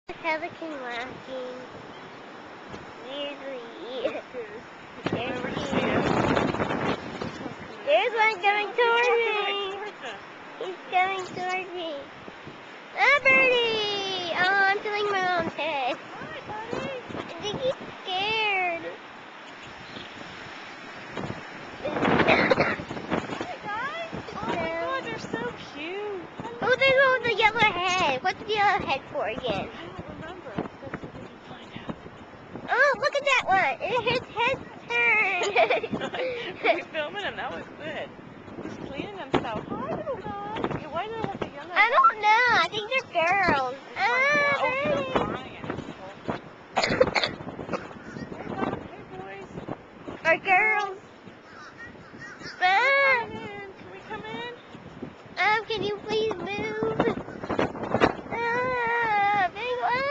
Pelican walking. There's one coming toward me. He's coming toward me. Ah, birdie! Oh, I'm feeling my mom's head. Hi, buddy. I think he's scared. Hi, guys. Oh my God, they're so cute. Oh, there's the yellow head. What's the yellow head for again? I don't remember. Let's see if we can find out. Oh, look at that one. His head turned. Were you filming him? That was good. He's cleaning himself. Hi, little guy. Yeah, why do they have the yellow I don't know. I think they're girls. Or girls. Can we come in? Can you please move? Big one.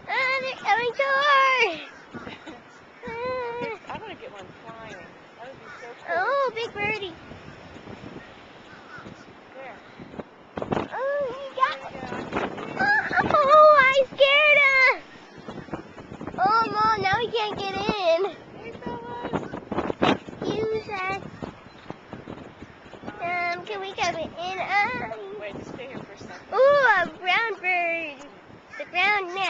They're coming toward. I want to get one flying. That would be so cool. Oh, big birdie. There. Oh, he got one. Oh, I scared him. Oh, Mom, now he can't get in. Hey, fellas. Excuse us. Can we come in? Wait, stay here for a second. Ooh, a brown bird. The brown neck.